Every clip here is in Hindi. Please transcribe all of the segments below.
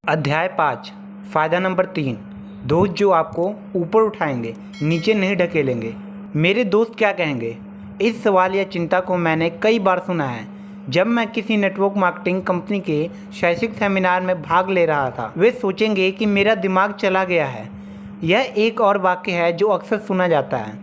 अध्याय 5 फ़ायदा नंबर 3। दोस्त जो आपको ऊपर उठाएंगे, नीचे नहीं ढकेलेंगे। मेरे दोस्त क्या कहेंगे? इस सवाल या चिंता को मैंने कई बार सुना है। जब मैं किसी नेटवर्क मार्केटिंग कंपनी के शैक्षिक सेमिनार में भाग ले रहा था, वे सोचेंगे कि मेरा दिमाग चला गया है। यह एक और वाक्य है जो अक्सर सुना जाता है।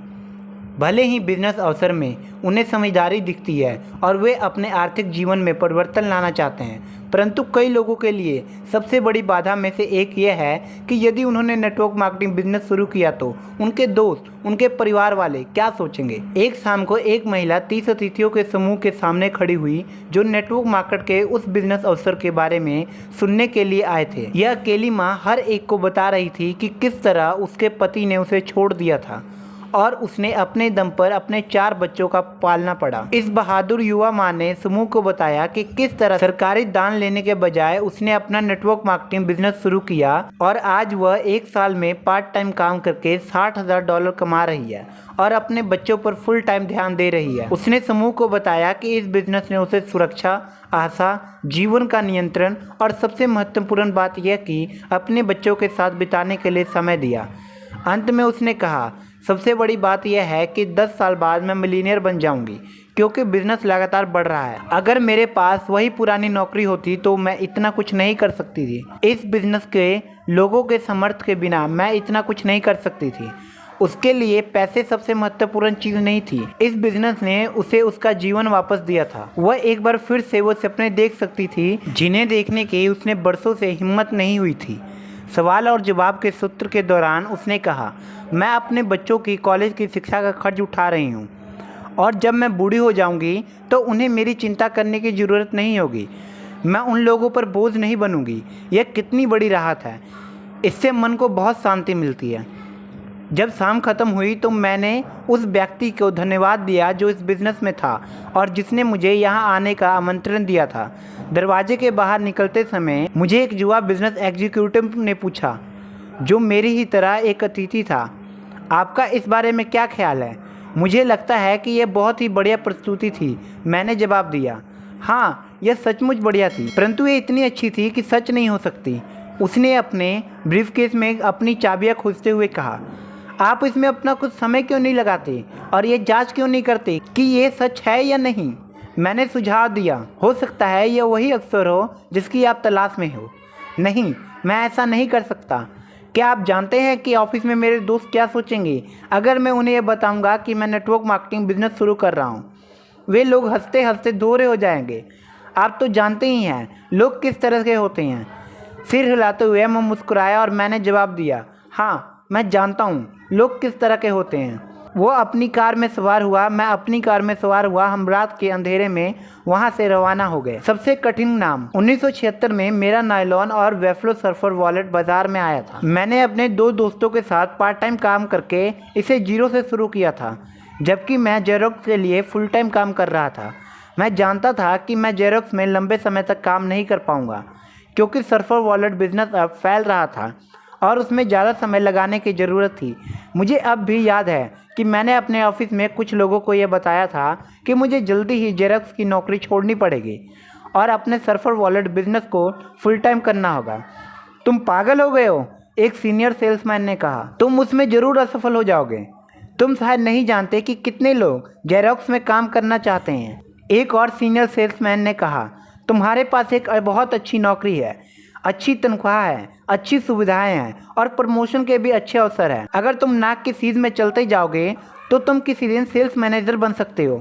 भले ही बिजनेस अवसर में उन्हें समझदारी दिखती है और वे अपने आर्थिक जीवन में परिवर्तन लाना चाहते हैं, परंतु कई लोगों के लिए सबसे बड़ी बाधा में से एक यह है कि यदि उन्होंने नेटवर्क मार्केटिंग बिजनेस शुरू किया तो उनके दोस्त, उनके परिवार वाले क्या सोचेंगे। एक शाम को एक महिला 30 अतिथियों के समूह के सामने खड़ी हुई जो नेटवर्क मार्केट के उस बिजनेस अवसर के बारे में सुनने के लिए आए थे। यह अकेली माँ हर एक को बता रही थी कि किस तरह उसके पति ने उसे छोड़ दिया था और उसने अपने दम पर अपने 4 बच्चों का पालना पड़ा। इस बहादुर युवा माँ ने समूह को बताया कि किस तरह सरकारी दान लेने के बजाय उसने अपना नेटवर्क मार्केटिंग बिजनेस शुरू किया और आज वह 1 साल में पार्ट टाइम काम करके $60,000 कमा रही है और अपने बच्चों पर फुल टाइम ध्यान दे रही है। उसने समूह को बताया कि इस बिजनेस ने उसे सुरक्षा, आशा, जीवन का नियंत्रण और सबसे महत्वपूर्ण बात यह कि अपने बच्चों के साथ बिताने के लिए समय दिया। अंत में उसने कहा, सबसे बड़ी बात यह है कि 10 साल बाद मैं मिलीनियर बन जाऊंगी क्योंकि बिजनेस लगातार बढ़ रहा है। अगर मेरे पास वही पुरानी नौकरी होती तो मैं इतना कुछ नहीं कर सकती थी। इस बिजनेस के लोगों के समर्थन के बिना मैं इतना कुछ नहीं कर सकती थी। उसके लिए पैसे सबसे महत्वपूर्ण चीज़ नहीं थी। इस बिजनेस ने उसे उसका जीवन वापस दिया था। वह एक बार फिर से वो सपने देख सकती थी जिन्हें देखने की उसने बरसों से हिम्मत नहीं हुई थी। सवाल और जवाब के सत्र के दौरान उसने कहा, मैं अपने बच्चों की कॉलेज की शिक्षा का खर्च उठा रही हूँ और जब मैं बूढ़ी हो जाऊँगी तो उन्हें मेरी चिंता करने की ज़रूरत नहीं होगी। मैं उन लोगों पर बोझ नहीं बनूँगी। यह कितनी बड़ी राहत है। इससे मन को बहुत शांति मिलती है। जब शाम खत्म हुई तो मैंने उस व्यक्ति को धन्यवाद दिया जो इस बिज़नेस में था और जिसने मुझे यहाँ आने का आमंत्रण दिया था। दरवाजे के बाहर निकलते समय मुझे एक युवा बिजनेस एग्जीक्यूटिव ने पूछा, जो मेरी ही तरह एक अतिथि था, आपका इस बारे में क्या ख्याल है? मुझे लगता है कि यह बहुत ही बढ़िया प्रस्तुति थी। मैंने जवाब दिया, हाँ, यह सचमुच बढ़िया थी, परंतु ये इतनी अच्छी थी कि सच नहीं हो सकती। उसने अपने ब्रीफकेस में अपनी चाबियाँ खोजते हुए कहा, आप इसमें अपना कुछ समय क्यों नहीं लगाते और ये जांच क्यों नहीं करते कि ये सच है या नहीं? मैंने सुझाव दिया, हो सकता है यह वही अवसर हो जिसकी आप तलाश में हो। नहीं, मैं ऐसा नहीं कर सकता। क्या आप जानते हैं कि ऑफिस में मेरे दोस्त क्या सोचेंगे अगर मैं उन्हें यह बताऊंगा कि मैं नेटवर्क मार्केटिंग बिजनेस शुरू कर रहा हूं? वे लोग हंसते हंसते दोहरे हो जाएंगे। आप तो जानते ही हैं लोग किस तरह के होते हैं। सिर हिलाते हुए मैं मुस्कुराया और मैंने जवाब दिया, हाँ, मैं जानता हूँ लोग किस तरह के होते हैं। वो अपनी कार में सवार हुआ, मैं अपनी कार में सवार हुआ। हम रात के अंधेरे में वहाँ से रवाना हो गए। सबसे कठिन नाम। 1976 में मेरा नायलॉन और वेफ्लो सर्फर वॉलेट बाजार में आया था। मैंने अपने 2 दोस्तों के साथ पार्ट टाइम काम करके इसे 0 से शुरू किया था, जबकि मैं जेरोक्स के लिए फुल टाइम काम कर रहा था। मैं जानता था कि मैं जेरोक्स में लंबे समय तक काम नहीं कर पाऊँगा क्योंकि सर्फर वॉलेट बिजनेस अब फैल रहा था और उसमें ज़्यादा समय लगाने की ज़रूरत थी। मुझे अब भी याद है कि मैंने अपने ऑफिस में कुछ लोगों को यह बताया था कि मुझे जल्दी ही जेरोक्स की नौकरी छोड़नी पड़ेगी और अपने सर्फर वॉलेट बिजनेस को फुल टाइम करना होगा। तुम पागल हो गए हो, एक सीनियर सेल्समैन ने कहा। तुम उसमें ज़रूर असफल हो जाओगे। तुम शायद नहीं जानते कि कितने लोग जेरोक्स में काम करना चाहते हैं, एक और सीनियर सेल्समैन ने कहा। तुम्हारे पास एक बहुत अच्छी नौकरी है, अच्छी तनख्वाह है, अच्छी सुविधाएं हैं और प्रमोशन के भी अच्छे अवसर हैं। अगर तुम नाक की सीध में चलते जाओगे तो तुम किसी दिन सेल्स मैनेजर बन सकते हो।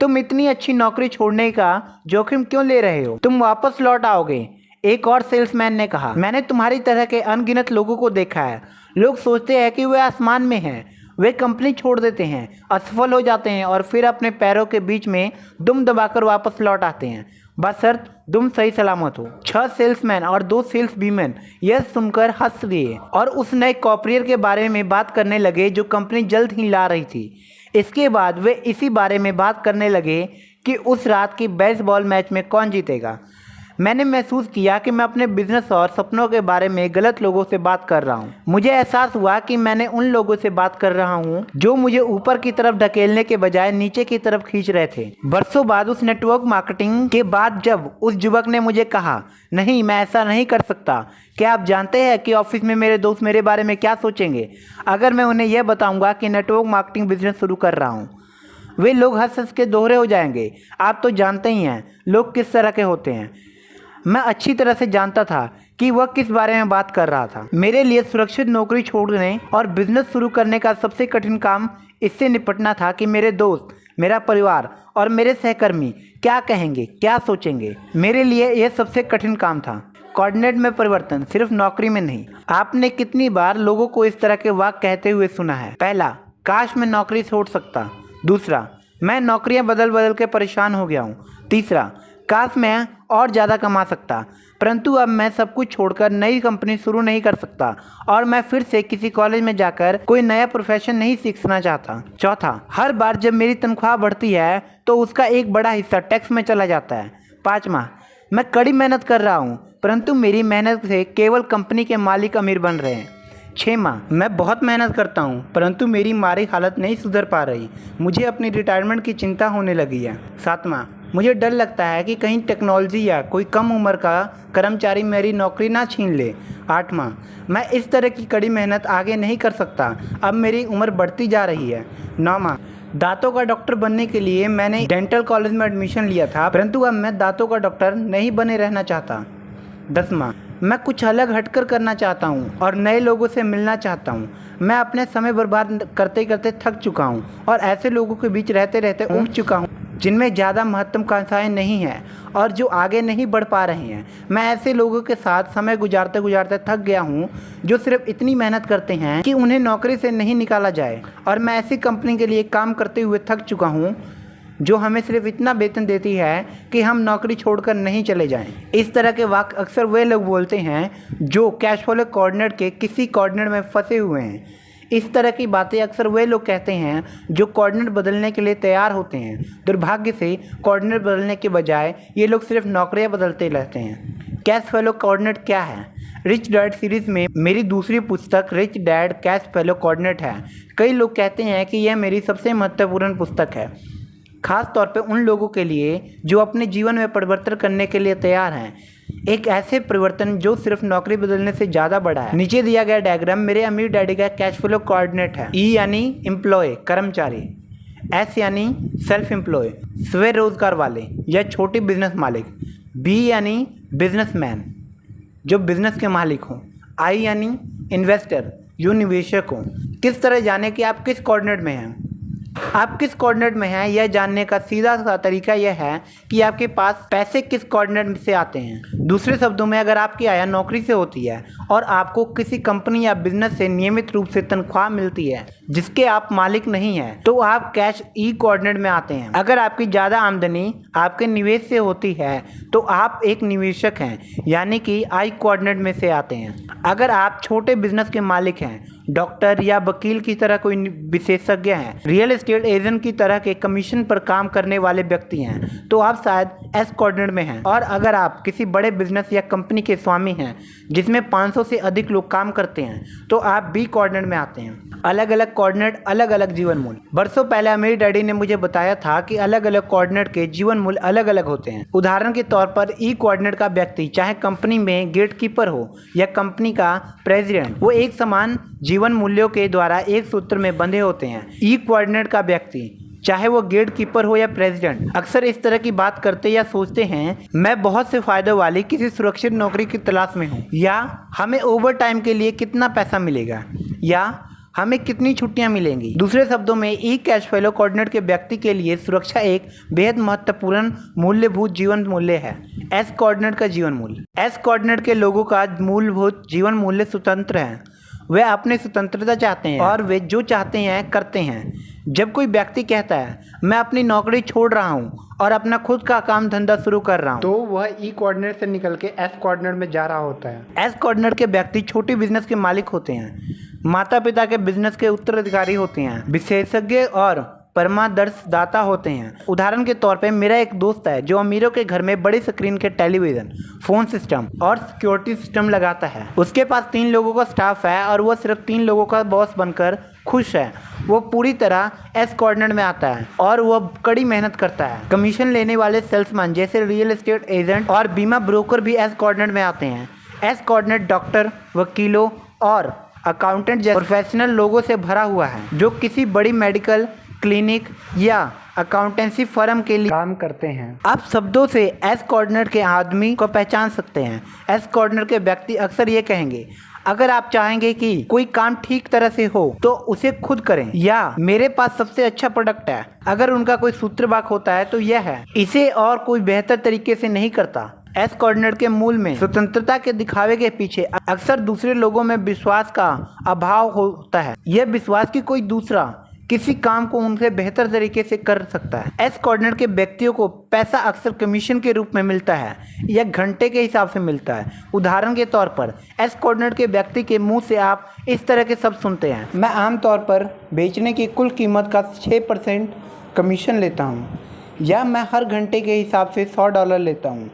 तुम इतनी अच्छी नौकरी छोड़ने का जोखिम क्यों ले रहे हो? तुम वापस लौट आओगे, एक और सेल्समैन ने कहा। मैंने तुम्हारी तरह के अनगिनत लोगों को देखा है। लोग सोचते हैं कि वे आसमान में हैं। वे कंपनी छोड़ देते हैं, असफल हो जाते हैं और फिर अपने पैरों के बीच में दुम दबाकर वापस लौट आते हैं, बशर्त तुम सही सलामत हो। 6 सेल्समैन और 2 सेल्स वीमेन यह सुनकर हंस दिए और उस नए कॉपरियर के बारे में बात करने लगे जो कंपनी जल्द ही ला रही थी। इसके बाद वे इसी बारे में बात करने लगे कि उस रात की बेसबॉल मैच में कौन जीतेगा। मैंने महसूस किया कि मैं अपने बिजनेस और सपनों के बारे में गलत लोगों से बात कर रहा हूँ। मुझे एहसास हुआ कि मैंने उन लोगों से बात कर रहा हूँ जो मुझे ऊपर की तरफ ढकेलने के बजाय नीचे की तरफ खींच रहे थे। बरसों बाद उस नेटवर्क मार्केटिंग के बाद जब उस युवक ने मुझे कहा, नहीं मैं ऐसा नहीं कर सकता, क्या आप जानते हैं कि ऑफिस में मेरे दोस्त मेरे बारे में क्या सोचेंगे अगर मैं उन्हें यह बताऊंगा कि नेटवर्क मार्केटिंग बिजनेस शुरू कर रहा हूँ? वे लोग हंस हंस के दोहरे हो जाएंगे। आप तो जानते ही हैं लोग किस तरह के होते हैं। मैं अच्छी तरह से जानता था कि वह किस बारे में बात कर रहा था। मेरे लिए सुरक्षित नौकरी छोड़ने और बिजनेस शुरू करने का सबसे कठिन काम इससे निपटना था कि मेरे दोस्त, मेरा परिवार और मेरे सहकर्मी क्या कहेंगे, क्या सोचेंगे। मेरे लिए यह सबसे कठिन काम था। कोऑर्डिनेट में परिवर्तन सिर्फ नौकरी में नहीं। आपने कितनी बार लोगों को इस तरह के वाक्य कहते हुए सुना है? पहला, काश मैं नौकरी छोड़ सकता। दूसरा, मैं नौकरियां बदल बदल के परेशान हो गया हूँ। तीसरा, काश मैं और ज़्यादा कमा सकता, परंतु अब मैं सब कुछ छोड़कर नई कंपनी शुरू नहीं कर सकता और मैं फिर से किसी कॉलेज में जाकर कोई नया प्रोफेशन नहीं सीखना चाहता। चौथा, हर बार जब मेरी तनख्वाह बढ़ती है तो उसका एक बड़ा हिस्सा टैक्स में चला जाता है। पाँचवा, मैं कड़ी मेहनत कर रहा हूँ परंतु मेरी मेहनत से केवल कंपनी के मालिक अमीर बन रहे हैं। 6 माह, मैं बहुत मेहनत करता हूँ परंतु मेरी माली हालत नहीं सुधर पा रही। मुझे अपनी रिटायरमेंट की चिंता होने लगी है। 7 माह, मुझे डर लगता है कि कहीं टेक्नोलॉजी या कोई कम उम्र का कर्मचारी मेरी नौकरी ना छीन ले। 8 माह, मैं इस तरह की कड़ी मेहनत आगे नहीं कर सकता, अब मेरी उम्र बढ़ती जा रही है। 9 माह, दांतों का डॉक्टर बनने के लिए मैंने डेंटल कॉलेज में एडमिशन लिया था परंतु अब मैं दांतों का डॉक्टर नहीं बने रहना चाहता। 10 माह, मैं कुछ अलग हटकर करना चाहता हूँ और नए लोगों से मिलना चाहता हूँ। मैं अपने समय बर्बाद करते करते थक चुका हूँ और ऐसे लोगों के बीच रहते रहते ऊब चुका हूँ जिनमें ज़्यादा महत्वाकांक्षाएं नहीं हैं और जो आगे नहीं बढ़ पा रहे हैं। मैं ऐसे लोगों के साथ समय गुजारते गुजारते थक गया हूँ जो सिर्फ इतनी मेहनत करते हैं कि उन्हें नौकरी से नहीं निकाला जाए और मैं ऐसी कंपनी के लिए काम करते हुए थक चुका हूँ जो हमें सिर्फ इतना वेतन देती है कि हम नौकरी छोड़कर नहीं चले जाएं। इस तरह के वाक्य अक्सर वे लोग बोलते हैं जो कैश फ्लो कोऑर्डिनेट के किसी कोऑर्डिनेट में फंसे हुए हैं। इस तरह की बातें अक्सर वे लोग कहते हैं जो कोऑर्डिनेट बदलने के लिए तैयार होते हैं। दुर्भाग्य से कोऑर्डिनेट बदलने के बजाय ये लोग सिर्फ नौकरियां बदलते रहते हैं। कैश फ्लो कोऑर्डिनेट क्या है? रिच डैड सीरीज में मेरी दूसरी पुस्तक rich dad cash flow coordinate है। कई लोग कहते हैं कि यह मेरी सबसे महत्वपूर्ण पुस्तक है, खास तौर पे उन लोगों के लिए जो अपने जीवन में परिवर्तन करने के लिए तैयार हैं। एक ऐसे परिवर्तन जो सिर्फ नौकरी बदलने से ज़्यादा बड़ा है। नीचे दिया गया डायग्राम मेरे अमीर डैडी का कैश फ्लो कोऑर्डिनेट है। ई यानी एम्प्लॉय, कर्मचारी। एस यानी सेल्फ एम्प्लॉय, स्वयं रोजगार वाले या छोटे बिजनेस मालिक। बी यानी बिजनेसमैन, जो बिजनेस के मालिक हों। आई यानी इन्वेस्टर, जो निवेशक हों। किस तरह जाने कि आप किस कोऑर्डिनेट में हैं? आप किस कोऑर्डिनेट में हैं यह जानने का सीधा सा तरीका यह है कि आपके पास पैसे किस कोऑर्डिनेट से आते हैं। दूसरे शब्दों में, अगर आपकी आय नौकरी से होती है और आपको किसी कंपनी या बिजनेस से नियमित रूप से तनख्वाह मिलती है जिसके आप मालिक नहीं हैं, तो आप कैश ई कोऑर्डिनेट में आते हैं। अगर आपकी ज़्यादा आमदनी आपके निवेश से होती है तो आप एक निवेशक हैं, यानी कि आई कोऑर्डिनेट में से आते हैं। अगर आप छोटे बिजनेस के मालिक हैं, डॉक्टर या वकील की तरह कोई विशेषज्ञ हैं, रियल एस्टेट एजेंट की तरह के कमीशन पर काम करने वाले व्यक्ति हैं, तो आप शायद एस कोऑर्डिनेट में हैं। और अगर आप किसी बड़े बिजनेस या कंपनी के स्वामी हैं जिसमें 500 से अधिक लोग काम करते हैं, तो आप बी कोऑर्डिनेट में आते हैं। अलग अलग कोऑर्डिनेट, अलग अलग जीवन मूल्य। बरसों पहले मेरे डैडी ने मुझे बताया था कि अलग अलग कोऑर्डिनेट के जीवन मूल्य अलग अलग होते हैं। उदाहरण के तौर पर ई कोऑर्डिनेट का व्यक्ति, चाहे कंपनी में गेटकीपर हो या कंपनी का प्रेसिडेंट, वो एक समान जीवन मूल्यों के द्वारा एक सूत्र में बंधे होते हैं। ई कोऑर्डिनेट का व्यक्ति, चाहे वो गेट कीपर हो या प्रेसिडेंट, अक्सर इस तरह की बात करते या सोचते हैं, मैं बहुत से फायदों वाली किसी सुरक्षित नौकरी की तलाश में हूँ, या हमें ओवर टाइम के लिए कितना पैसा मिलेगा, या हमें कितनी छुट्टियां मिलेंगी। दूसरे शब्दों में, ई कैश फ्लो कोऑर्डिनेट के व्यक्ति के लिए सुरक्षा एक बेहद महत्वपूर्ण मूल्यभूत जीवन मूल्य है। एस कोऑर्डिनेट का जीवन मूल्य। एस कोऑर्डिनेट के लोगों का मूलभूत जीवन मूल्य स्वतंत्र है। वे अपनी स्वतंत्रता चाहते हैं और वे जो चाहते हैं करते हैं। जब कोई व्यक्ति कहता है मैं अपनी नौकरी छोड़ रहा हूँ और अपना खुद का काम धंधा शुरू कर रहा हूँ, तो वह ई कोऑर्डिनेट से निकल के एस कोऑर्डिनेट में जा रहा होता है। एस कोऑर्डिनेट के व्यक्ति छोटे बिजनेस के मालिक होते हैं, माता पिता के बिजनेस के उत्तराधिकारी होते हैं, विशेषज्ञ और परामर्शदाता होते हैं। उदाहरण के तौर पे मेरा एक दोस्त है जो अमीरों के घर में बड़ी स्क्रीन के टेलीविज़न, फ़ोन सिस्टम और सिक्योरिटी सिस्टम लगाता है। उसके पास 3 लोगों का स्टाफ है और वह सिर्फ 3 लोगों का बॉस बनकर खुश है। वो पूरी तरह एस कोऑर्डिनेट में आता है और वह कड़ी मेहनत करता है। कमीशन लेने वाले सेल्समैन जैसे रियल एस्टेट एजेंट और बीमा ब्रोकर भी एस कोऑर्डिनेट में आते हैं। एस कोऑर्डिनेट डॉक्टर, वकीलों और अकाउंटेंट जैसे प्रोफेशनल लोगों से भरा हुआ है जो किसी बड़ी मेडिकल क्लिनिक या अकाउंटेंसी फर्म के लिए काम करते हैं। आप शब्दों से एस कोऑर्डिनेट के आदमी को पहचान सकते हैं। एस कोऑर्डिनेट के व्यक्ति अक्सर ये कहेंगे, अगर आप चाहेंगे कि कोई काम ठीक तरह से हो तो उसे खुद करें, या मेरे पास सबसे अच्छा प्रोडक्ट है। अगर उनका कोई सूत्रवाक होता है तो यह है, इसे और कोई बेहतर तरीके से नहीं करता। एस कोऑर्डिनेट के मूल में स्वतंत्रता के दिखावे के पीछे अक्सर दूसरे लोगों में विश्वास का अभाव होता है। यह विश्वास कि कोई दूसरा किसी काम को उनसे बेहतर तरीके से कर सकता है। एस कोऑर्डिनेट के व्यक्तियों को पैसा अक्सर कमीशन के रूप में मिलता है या घंटे के हिसाब से मिलता है। उदाहरण के तौर पर एस कोऑर्डिनेट के व्यक्ति के मुंह से आप इस तरह के शब्द सुनते हैं, मैं आमतौर पर बेचने की कुल कीमत का 6% कमीशन लेता हूँ, या मैं हर घंटे के हिसाब से $100 लेता हूँ,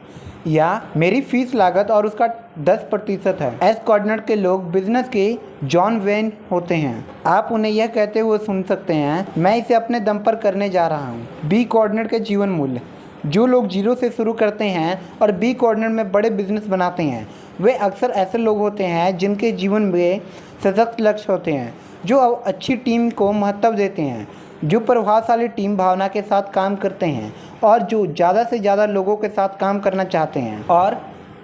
या मेरी फीस लागत और उसका 10% है। एस कोऑर्डिनेट के लोग बिजनेस के जॉन वेन होते हैं। आप उन्हें यह कहते हुए सुन सकते हैं, मैं इसे अपने दम पर करने जा रहा हूँ। बी कोऑर्डिनेट के जीवन मूल्य, जो लोग जीरो से शुरू करते हैं और बी कोऑर्डिनेट में बड़े बिजनेस बनाते हैं, वे अक्सर ऐसे लोग होते हैं जिनके जीवन में सशक्त लक्ष्य होते हैं, जो अच्छी टीम को महत्व देते हैं, जो प्रभावशाली टीम भावना के साथ काम करते हैं और जो ज़्यादा से ज़्यादा लोगों के साथ काम करना चाहते हैं और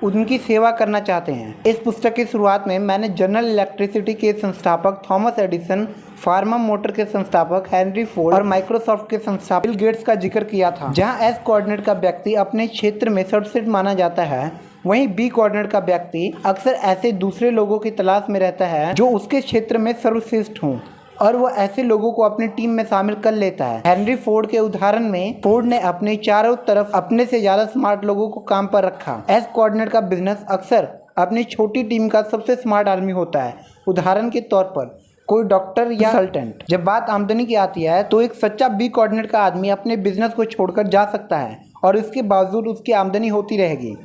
उनकी सेवा करना चाहते हैं। इस पुस्तक की शुरुआत में मैंने जनरल इलेक्ट्रिसिटी के संस्थापक थॉमस एडिसन, फार्मा मोटर के संस्थापक हेनरी फोर्ड और माइक्रोसॉफ्ट के संस्थापक बिल गेट्स का जिक्र किया था। जहां एस कोऑर्डिनेट का व्यक्ति अपने क्षेत्र में सर्वश्रेष्ठ माना जाता है, वहीं बी कोऑर्डिनेट का व्यक्ति अक्सर ऐसे दूसरे लोगों की तलाश में रहता है जो उसके क्षेत्र में सर्वश्रेष्ठ हों और वह ऐसे लोगों को अपनी टीम में शामिल कर लेता है। हेनरी फोर्ड के उदाहरण में फोर्ड ने अपने चारों तरफ अपने से ज़्यादा स्मार्ट लोगों को काम पर रखा। एस कोऑर्डिनेट का बिजनेस अक्सर अपनी छोटी टीम का सबसे स्मार्ट आदमी होता है। उदाहरण के तौर पर कोई डॉक्टर या कंसल्टेंट। जब बात आमदनी की आती है तो एक सच्चा बी कोऑर्डिनेट का आदमी अपने बिजनेस को छोड़कर जा सकता है और इसके बावजूद उसकी आमदनी होती रहेगी।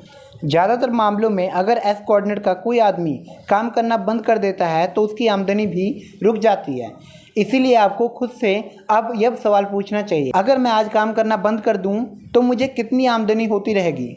ज़्यादातर मामलों में अगर एस कोऑर्डिनेट का कोई आदमी काम करना बंद कर देता है तो उसकी आमदनी भी रुक जाती है। इसीलिए आपको खुद से अब यह सवाल पूछना चाहिए, अगर मैं आज काम करना बंद कर दूं तो मुझे कितनी आमदनी होती रहेगी।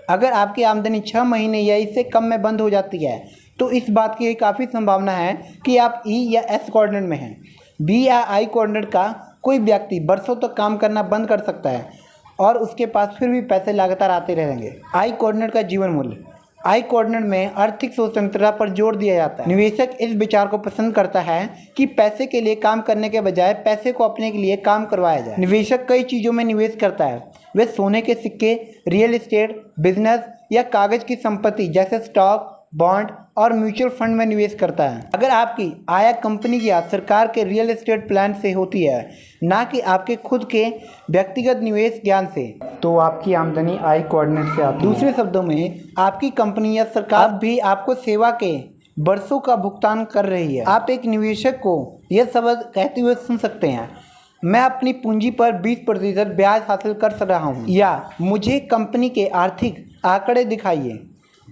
अगर आपकी आमदनी 6 महीने या इससे कम में बंद हो जाती है तो इस बात की काफ़ी संभावना है कि आप ई या एस कोऑर्डिनेट में हैं। बी या आई कोऑर्डिनेट का कोई व्यक्ति बरसों तक काम करना बंद कर सकता है और उसके पास फिर भी पैसे लगातार आते रहेंगे। आई कोऑर्डिनेट का जीवन मूल्य। आई कोऑर्डिनेट में आर्थिक स्वतंत्रता पर जोर दिया जाता है। निवेशक इस विचार को पसंद करता है कि पैसे के लिए काम करने के बजाय पैसे को अपने के लिए काम करवाया जाए। निवेशक कई चीज़ों में निवेश करता है। वे सोने के सिक्के, रियल एस्टेट, बिजनेस या कागज की संपत्ति जैसे स्टॉक, बॉन्ड और म्यूचुअल फंड में निवेश करता है। अगर आपकी आय कंपनी या सरकार के रियल एस्टेट प्लान से होती है, ना कि आपके खुद के व्यक्तिगत निवेश ज्ञान से, तो आपकी आमदनी आई कोऑर्डिनेट से आती है। दूसरे शब्दों में, आपकी कंपनी या सरकार भी आपको सेवा के वर्षों का भुगतान कर रही है। आप एक निवेशक को यह शब्द कहते हुए सुन सकते हैं, मैं अपनी पूंजी पर 20% ब्याज हासिल कर रहा हूँ, या मुझे कंपनी के आर्थिक आंकड़े दिखाइए,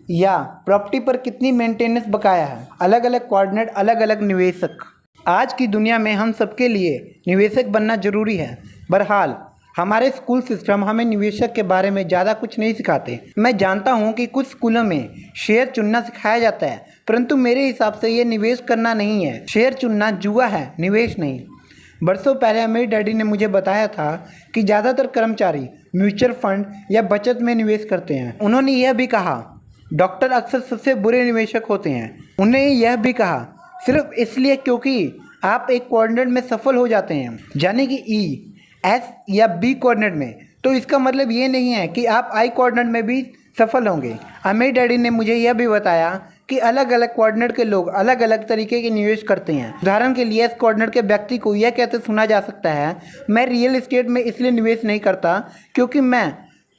या प्रॉपर्टी पर कितनी मेंटेनेंस बकाया है। अलग अलग कोऑर्डिनेट, अलग अलग निवेशक। आज की दुनिया में हम सबके लिए निवेशक बनना जरूरी है। बहरहाल हमारे स्कूल सिस्टम हमें निवेशक के बारे में ज़्यादा कुछ नहीं सिखाते। मैं जानता हूँ कि कुछ स्कूलों में शेयर चुनना सिखाया जाता है, परंतु मेरे हिसाब से ये निवेश करना नहीं है। शेयर चुनना जुआ है, निवेश नहीं। बरसों पहले मेरे डैडी ने मुझे बताया था कि ज़्यादातर कर्मचारी म्यूचुअल फंड या बचत में निवेश करते हैं। उन्होंने यह भी कहा, डॉक्टर अक्सर सबसे बुरे निवेशक होते हैं। उन्हें यह भी कहा, सिर्फ इसलिए क्योंकि आप एक कोऑर्डिनेट में सफल हो जाते हैं, यानी कि ई, एस या बी कोऑर्डिनेट में, तो इसका मतलब ये नहीं है कि आप आई कोऑर्डिनेट में भी सफल होंगे। मेरे डैडी ने मुझे यह भी बताया कि अलग अलग कोऑर्डिनेट के लोग अलग अलग तरीके के निवेश करते हैं। उदाहरण के लिए एस कोऑर्डिनेट के व्यक्ति को यह कहते सुना जा सकता है, मैं रियल एस्टेट में इसलिए निवेश नहीं करता क्योंकि मैं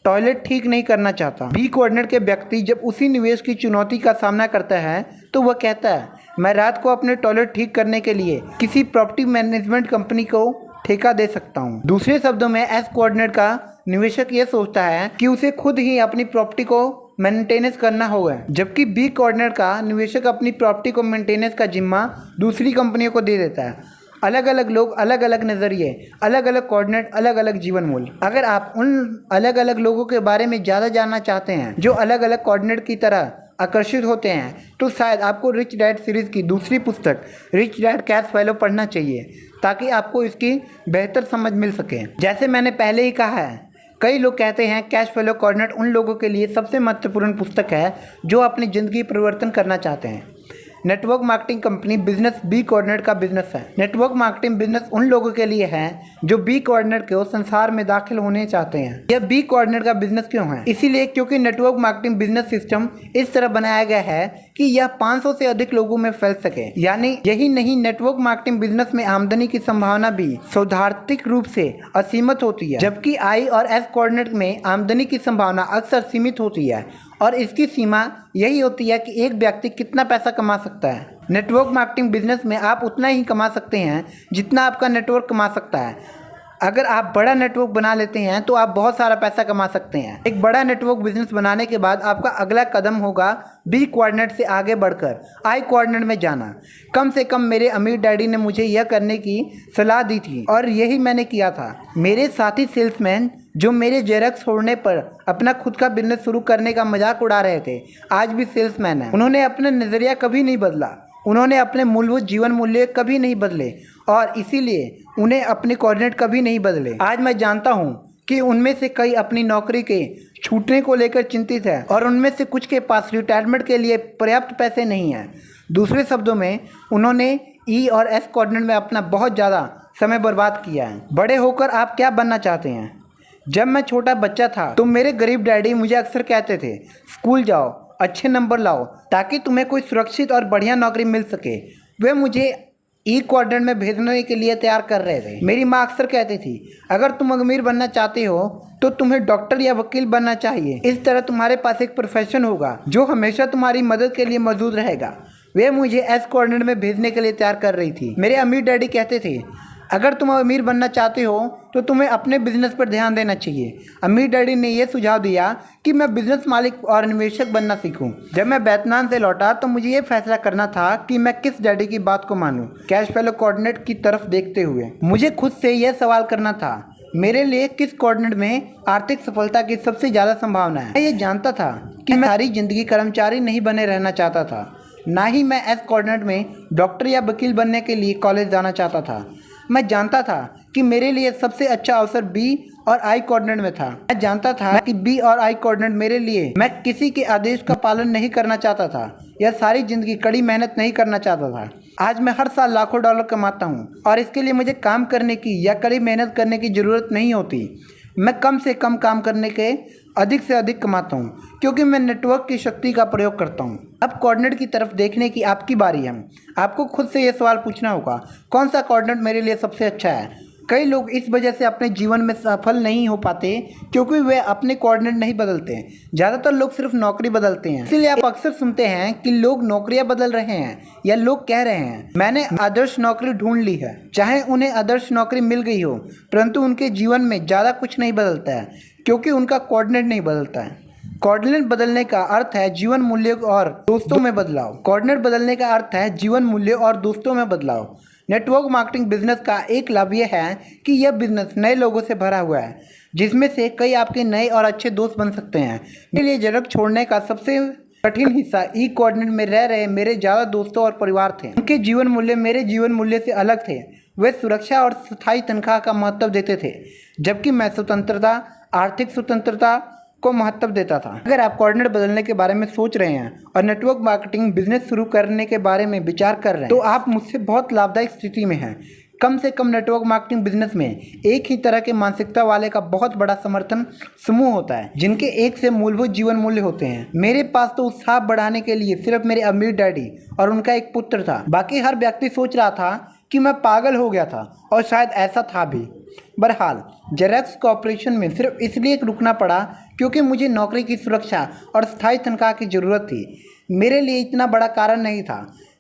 टॉयलेट ठीक नहीं करना चाहता। बी कोऑर्डिनेट के व्यक्ति जब उसी निवेश की चुनौती का सामना करता है तो वह कहता है, मैं रात को अपने टॉयलेट ठीक करने के लिए किसी प्रॉपर्टी मैनेजमेंट कंपनी को ठेका दे सकता हूँ। दूसरे शब्दों में एस कोऑर्डिनेट का निवेशक ये सोचता है कि उसे खुद ही अपनी प्रॉपर्टी को मेंटेनेंस करना होगा, जबकि बी कोऑर्डिनेट का निवेशक अपनी प्रॉपर्टी को मेंटेनेंस का जिम्मा दूसरी कंपनियों को दे देता है। अलग अलग लोग, अलग अलग नज़रिए, अलग अलग कोऑर्डिनेट, अलग अलग जीवन मूल्य। अगर आप उन अलग अलग लोगों के बारे में ज़्यादा जानना चाहते हैं जो अलग अलग कोऑर्डिनेट की तरह आकर्षित होते हैं, तो शायद आपको रिच डैड सीरीज़ की दूसरी पुस्तक रिच डैड कैश फैलो पढ़ना चाहिए, ताकि आपको इसकी बेहतर समझ मिल सके। जैसे मैंने पहले ही कहा है, कई लोग कहते हैं कैश फैलो कोऑर्डिनेट उन लोगों के लिए सबसे महत्वपूर्ण पुस्तक है जो अपनी ज़िंदगी परिवर्तन करना चाहते हैं। Network marketing company business B coordinate का बिजनेस है। नेटवर्क मार्केटिंग बिजनेस उन लोगों के लिए है जो बी कोऑर्डिनेट के संसार में दाखिल होने चाहते हैं। यह बी कोऑर्डिनेट का बिजनेस क्यों है? इसीलिए क्योंकि नेटवर्क मार्केटिंग बिजनेस सिस्टम इस तरह बनाया गया है कि यह 500 से अधिक लोगों में फैल सके। यानी यही नहीं, नेटवर्क मार्केटिंग बिजनेस में आमदनी की संभावना भी सैद्धांतिक रूप से असीमित होती है, जबकि आई और एस कोऑर्डिनेट में आमदनी की संभावना अक्सर सीमित होती है, और इसकी सीमा यही होती है कि एक व्यक्ति कितना पैसा कमा सकता है। नेटवर्क मार्केटिंग बिजनेस में आप उतना ही कमा सकते हैं जितना आपका नेटवर्क कमा सकता है। अगर आप बड़ा नेटवर्क बना लेते हैं तो आप बहुत सारा पैसा कमा सकते हैं। एक बड़ा नेटवर्क बिजनेस बनाने के बाद आपका अगला कदम होगा बी कोऑर्डिनेट से आगे बढ़कर आई कोऑर्डिनेट में जाना। कम से कम मेरे अमीर डैडी ने मुझे यह करने की सलाह दी थी और यही मैंने किया था। मेरे साथी सेल्समैन जो मेरे जेरॉक्स छोड़ने पर अपना खुद का बिजनेस शुरू करने का मजाक उड़ा रहे थे, आज भी सेल्समैन हैं। उन्होंने अपना नज़रिया कभी नहीं बदला, उन्होंने अपने मूलभूत जीवन मूल्य कभी नहीं बदले, और इसीलिए उन्हें अपने कोऑर्डिनेट कभी नहीं बदले। आज मैं जानता हूँ कि उनमें से कई अपनी नौकरी के छूटने को लेकर चिंतित है और उनमें से कुछ के पास रिटायरमेंट के लिए पर्याप्त पैसे नहीं हैं। दूसरे शब्दों में, उन्होंने ई और एस कोऑर्डिनेट में अपना बहुत ज़्यादा समय बर्बाद किया है। बड़े होकर आप क्या बनना चाहते हैं? जब मैं छोटा बच्चा था तो मेरे गरीब डैडी मुझे अक्सर कहते थे, स्कूल जाओ, अच्छे नंबर लाओ, ताकि तुम्हें कोई सुरक्षित और बढ़िया नौकरी मिल सके। वे मुझे ई कोऑर्डिनेट में भेजने के लिए तैयार कर रहे थे। मेरी माँ अक्सर कहती थी, अगर तुम अमीर बनना चाहते हो तो तुम्हें डॉक्टर या वकील बनना चाहिए। इस तरह तुम्हारे पास एक प्रोफेशन होगा जो हमेशा तुम्हारी मदद के लिए मौजूद रहेगा। वे मुझे एस कोऑर्डिनेट में भेजने के लिए तैयार कर रही थी। मेरे अमीर डैडी कहते थे, अगर तुम अमीर बनना चाहते हो तो तुम्हें अपने बिजनेस पर ध्यान देना चाहिए। अमीर डैडी ने यह सुझाव दिया कि मैं बिजनेस मालिक और निवेशक बनना सीखूं। जब मैं वियतनाम से लौटा तो मुझे ये फैसला करना था कि मैं किस डैडी की बात को मानूं। कैश फैलो कोऑर्डिनेट की तरफ देखते हुए मुझे खुद से यह सवाल करना था, मेरे लिए किस कोऑर्डिनेट में आर्थिक सफलता की सबसे ज़्यादा संभावना है। मैं ये जानता था कि मैं सारी जिंदगी कर्मचारी नहीं बने रहना चाहता था, ना ही मैं एस कोऑर्डिनेट में डॉक्टर या वकील बनने के लिए कॉलेज जाना चाहता था। मैं जानता था कि मेरे लिए सबसे अच्छा अवसर बी और आई कोऑर्डिनेट में था। मैं जानता था कि बी और आई कोऑर्डिनेट मेरे लिए, मैं किसी के आदेश का पालन नहीं करना चाहता था या सारी जिंदगी कड़ी मेहनत नहीं करना चाहता था। आज मैं हर साल लाखों डॉलर कमाता हूँ और इसके लिए मुझे काम करने की या कड़ी मेहनत करने की ज़रूरत नहीं होती। मैं कम से कम काम करने के अधिक से अधिक कमाता हूँ क्योंकि मैं नेटवर्क की शक्ति का प्रयोग करता हूँ। अब कोऑर्डिनेट की तरफ देखने की आपकी बारी है। आपको खुद से ये सवाल पूछना होगा, कौन सा कोऑर्डिनेट मेरे लिए सबसे अच्छा है? कई लोग इस वजह से अपने जीवन में सफल नहीं हो पाते क्योंकि वे अपने कोऑर्डिनेट नहीं बदलते। ज़्यादातर लोग सिर्फ नौकरी बदलते हैं। इसलिए आप अक्सर सुनते हैं कि लोग नौकरियां बदल रहे हैं या लोग कह रहे हैं, मैंने आदर्श नौकरी ढूंढ ली है। चाहे उन्हें आदर्श नौकरी मिल गई हो, परंतु उनके जीवन में ज़्यादा कुछ नहीं बदलता है क्योंकि उनका कोऑर्डिनेट नहीं बदलता है। कोऑर्डिनेट बदलने का अर्थ है जीवन मूल्य और दोस्तों में बदलाव। कोऑर्डिनेट बदलने का अर्थ है जीवन मूल्य और दोस्तों में बदलाव। नेटवर्क मार्केटिंग बिजनेस का एक लाभ यह है कि यह बिजनेस नए लोगों से भरा हुआ है, जिसमें से कई आपके नए और अच्छे दोस्त बन सकते हैं। मेरे लिए जरक छोड़ने का सबसे कठिन हिस्सा ई कोऑर्डिनेट में रह रहे मेरे ज़्यादा दोस्तों और परिवार थे। उनके जीवन मूल्य मेरे जीवन मूल्य से अलग थे। वे सुरक्षा और स्थायी तनख्वाह का महत्व देते थे, जबकि मैं स्वतंत्रता, आर्थिक स्वतंत्रता को महत्व देता था। अगर आप कोऑर्डिनेट बदलने के बारे में सोच रहे हैं और नेटवर्क मार्केटिंग बिजनेस शुरू करने के बारे में विचार कर रहे हैं तो आप मुझसे बहुत लाभदायक स्थिति में हैं। कम से कम नेटवर्क मार्केटिंग बिजनेस में एक ही तरह के मानसिकता वाले का बहुत बड़ा समर्थन समूह होता है, जिनके एक से मूलभूत जीवन मूल्य होते हैं। मेरे पास तो उत्साह बढ़ाने के लिए सिर्फ मेरे अमीर डैडी और उनका एक पुत्र था। बाकी हर व्यक्ति सोच रहा था कि मैं पागल हो गया था, और शायद ऐसा था भी। बहरहाल जेरॉक्स कॉर्पोरेशन में सिर्फ इसलिए रुकना पड़ा क्योंकि मुझे नौकरी की सुरक्षा और स्थायी तनख्वाह की ज़रूरत थी। मेरे लिए इतना बड़ा कारण नहीं था।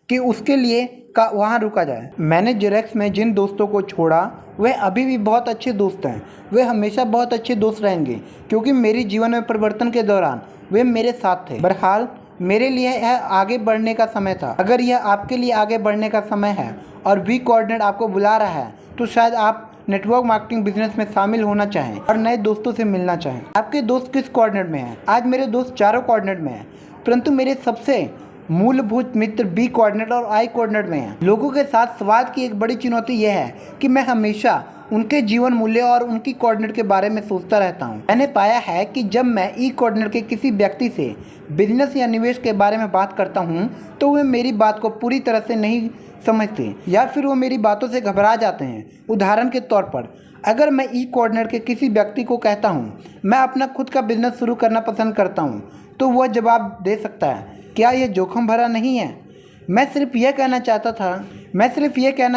कि उसके लिए का वहाँ रुका जाए। मैंने जेरेक्स में जिन दोस्तों को छोड़ा वह अभी भी बहुत अच्छे दोस्त हैं। वे हमेशा बहुत अच्छे दोस्त रहेंगे क्योंकि मेरे जीवन में परिवर्तन के दौरान वे मेरे साथ थे। बहरहाल मेरे लिए यह आगे बढ़ने का समय था। अगर यह आपके लिए आगे बढ़ने का समय है और वी कोऑर्डिनेट आपको बुला रहा है तो शायद आप नेटवर्क मार्केटिंग बिजनेस में शामिल होना चाहें और नए दोस्तों से मिलना चाहें। आपके दोस्त किस कोऑर्डिनेट में हैं? आज मेरे दोस्त चारों कोऑर्डिनेट में हैं, परंतु मेरे सबसे मूलभूत मित्र बी कोऑर्डिनेट और आई कोऑर्डिनेट में हैं। लोगों के साथ संवाद की एक बड़ी चुनौती यह है कि मैं हमेशा उनके जीवन मूल्य और उनकी कोऑर्डिनेट के बारे में सोचता रहता हूं। मैंने पाया है कि जब मैं ई कोऑर्डिनेट के किसी व्यक्ति से बिजनेस या निवेश के बारे में बात करता हूं तो वे मेरी बात को पूरी तरह से नहीं समझते या फिर वो मेरी बातों से घबरा जाते हैं। उदाहरण के तौर पर अगर मैं ई कोऑर्डिनेट के किसी व्यक्ति को कहता हूँ मैं अपना खुद का बिजनेस शुरू करना पसंद करता हूँ तो वह जवाब दे सकता है, क्या यह जोखिम भरा नहीं है? मैं सिर्फ यह कहना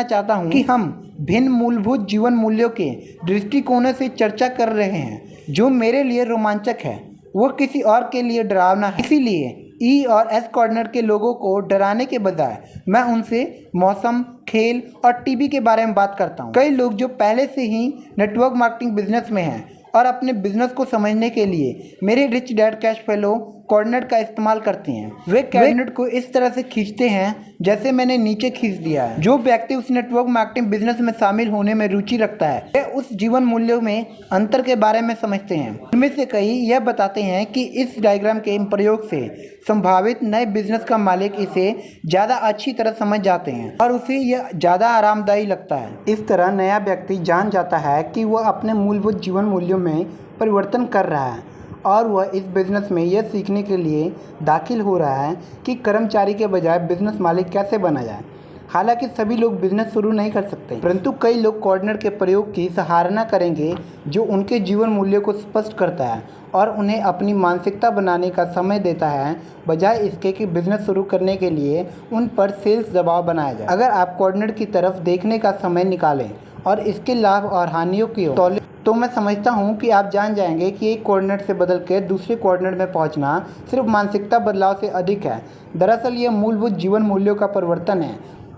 चाहता हूँ कि हम भिन्न मूलभूत जीवन मूल्यों के दृष्टिकोणों से चर्चा कर रहे हैं। जो मेरे लिए रोमांचक है वह किसी और के लिए डरावना है। इसीलिए ई और एस कोऑर्डिनेट के लोगों को डराने के बजाय मैं उनसे मौसम, खेल और टीवी के बारे में बात करता हूँ। कई लोग जो पहले से ही नेटवर्क मार्केटिंग बिजनेस में हैं और अपने बिजनेस को समझने के लिए मेरे rich dad cash flow coordinate का इस्तेमाल करते हैं। वे कोऑर्डिनेट को इस तरह से खींचते हैं जैसे मैंने नीचे खींच दिया है। जो व्यक्ति उस नेटवर्क मार्केटिंग बिजनेस में शामिल होने में रुचि रखता है वे उस जीवन मूल्यों में अंतर के बारे में समझते हैं। उनमें से कई यह बताते हैं कि इस डायग्राम के प्रयोग से संभावित नए बिजनेस का मालिक इसे ज़्यादा अच्छी तरह समझ जाते हैं और उसे यह ज़्यादा आरामदायी लगता है। इस तरह नया व्यक्ति जान जाता है कि वह अपने मूलभूत जीवन मूल्यों में परिवर्तन कर रहा है और वह इस बिज़नेस में यह सीखने के लिए दाखिल हो रहा है कि कर्मचारी के बजाय बिजनेस मालिक कैसे बना जाए। हालांकि सभी लोग बिजनेस शुरू नहीं कर सकते, परंतु कई लोग कोऑर्डिनेट के प्रयोग की सराहना करेंगे जो उनके जीवन मूल्यों को स्पष्ट करता है और उन्हें अपनी मानसिकता बनाने का समय देता है, बजाय इसके कि बिजनेस शुरू करने के लिए उन पर सेल्स दबाव बनाया जाए। अगर आप कोऑर्डिनेट की तरफ देखने का समय निकालें और इसके लाभ और हानियों की ओर तो मैं समझता हूं कि आप जान जाएंगे कि एक कोऑर्डिनेट से बदल कर दूसरे कोऑर्डिनेट में पहुंचना सिर्फ मानसिकता बदलाव से अधिक है। दरअसल यह मूलभूत जीवन मूल्यों का परिवर्तन है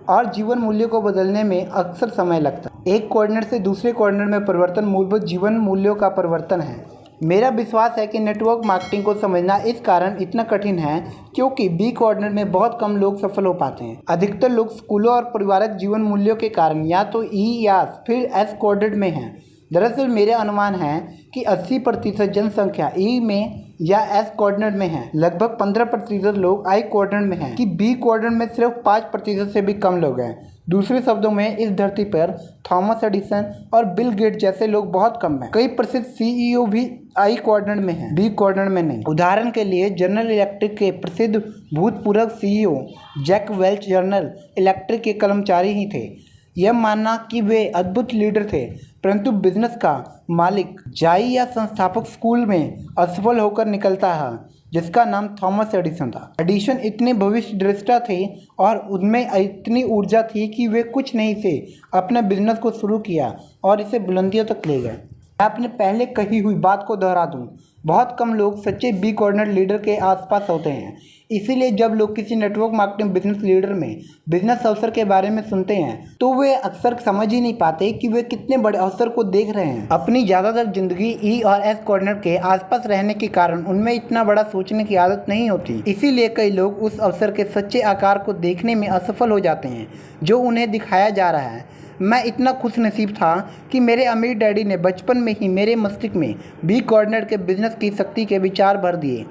और जीवन मूल्यों को बदलने में अक्सर समय लगता है। एक कोऑर्डिनेट से दूसरे कोऑर्डिनेट में परिवर्तन मूलभूत जीवन मूल्यों का परिवर्तन है। मेरा विश्वास है कि नेटवर्क मार्केटिंग को समझना इस कारण इतना कठिन है क्योंकि बी कोऑर्डिनेट में बहुत कम लोग सफल हो पाते हैं। अधिकतर लोग स्कूलों और पारिवारिक जीवन मूल्यों के कारण या तो ई या फिर एस कोऑर्डिनेट में हैं। दरअसल मेरे अनुमान है कि 80% जनसंख्या ई में या एस कोऑर्डिनेट में है। लगभग 15% लोग आई कोऑर्डिनेट में हैं कि बी कोऑर्डिनेट में सिर्फ 5% से भी कम लोग हैं। दूसरे शब्दों में इस धरती पर थॉमस एडिसन और बिल गेट जैसे लोग बहुत कम हैं। कई प्रसिद्ध सीईओ भी आई कोऑर्डिनेट में हैं, बी कोऑर्डिनेट में नहीं। उदाहरण के लिए जनरल इलेक्ट्रिक के प्रसिद्ध भूतपूर्व CEO Jack Welch General Electric के कर्मचारी ही थे। यह मानना कि वे अद्भुत लीडर थे, परंतु बिजनेस का मालिक जाई या संस्थापक स्कूल में असफल होकर निकलता है जिसका नाम थॉमस एडिसन था। एडिसन इतने भविष्य दृष्टा थे और उनमें इतनी ऊर्जा थी कि वे कुछ नहीं से अपने बिजनेस को शुरू किया और इसे बुलंदियों तक ले गए। मैं अपने पहले कही हुई बात को दोहरा दूं, बहुत कम लोग सच्चे बी कोऑर्डिनेट लीडर के आसपास होते हैं। इसीलिए जब लोग किसी नेटवर्क मार्केटिंग बिजनेस लीडर में बिजनेस अवसर के बारे में सुनते हैं तो वे अक्सर समझ ही नहीं पाते कि वे कितने बड़े अवसर को देख रहे हैं। अपनी ज़्यादातर जिंदगी ई और एस कोऑर्डिनेट के आसपास रहने के कारण उनमें इतना बड़ा सोचने की आदत नहीं होती। इसीलिए कई लोग उस अवसर के सच्चे आकार को देखने में असफल हो जाते हैं जो उन्हें दिखाया जा रहा है। मैं इतना खुशनसीब था कि मेरे अमीर डैडी ने बचपन में ही मेरे मस्तिष्क में बी कोऑर्डिनेट के बिजनेस की शक्ति के विचार भर दिए।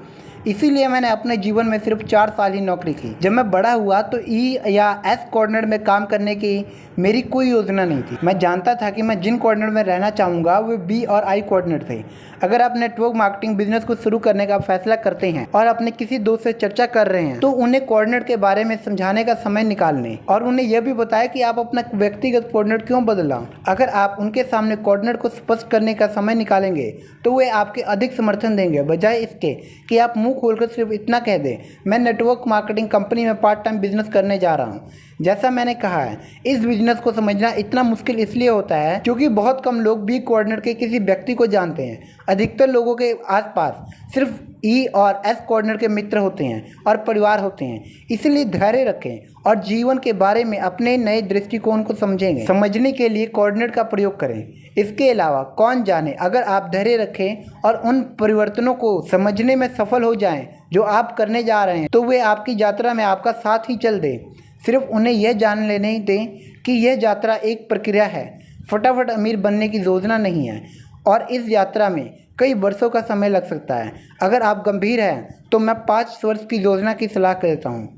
इसीलिए मैंने अपने जीवन में सिर्फ 4 साल ही नौकरी की। जब मैं बड़ा हुआ तो ई या एस कोऑर्डिनेट में काम करने की मेरी कोई योजना नहीं थी। मैं जानता था कि मैं जिन कोऑर्डिनेट में रहना चाहूँगा वे बी और आई कोऑर्डिनेट थे। अगर आप नेटवर्क मार्केटिंग बिजनेस को शुरू करने का फैसला करते हैं और अपने किसी दोस्त से चर्चा कर रहे हैं तो उन्हें कोऑर्डिनेट के बारे में समझाने का समय निकाल लें और उन्हें यह भी बताएं कि आप अपना व्यक्तिगत कोऑर्डिनेट क्यों बदला। अगर आप उनके सामने कोऑर्डिनेट को स्पष्ट करने का समय निकालेंगे तो वे आपके अधिक समर्थन देंगे, बजाय इसके कि आप मुंह खोलकर सिर्फ इतना कह दें, मैं नेटवर्क मार्केटिंग कंपनी में पार्ट टाइम बिजनेस करने जा रहा हूँ। जैसा मैंने कहा है, इस बिजनेस को समझना इतना मुश्किल इसलिए होता है क्योंकि बहुत कम लोग बी कोऑर्डिनेट के किसी व्यक्ति को जानते हैं। अधिकतर लोगों के आसपास सिर्फ ई और एस कोऑर्डिनेट के मित्र होते हैं और परिवार होते हैं। इसलिए धैर्य रखें और जीवन के बारे में अपने नए दृष्टिकोण को समझने के लिए कोऑर्डिनेट का प्रयोग करें। इसके अलावा कौन जाने, अगर आप धैर्य रखें और उन परिवर्तनों को समझने में सफल हो जाएं जो आप करने जा रहे हैं, तो वे आपकी यात्रा में आपका साथ ही चल दें। सिर्फ उन्हें यह जान लेने दें कि यह यात्रा एक प्रक्रिया है, फटाफट अमीर बनने की योजना नहीं है और इस यात्रा में कई वर्षों का समय लग सकता है। अगर आप गंभीर हैं तो मैं 5 वर्ष की योजना की सलाह देता हूँ।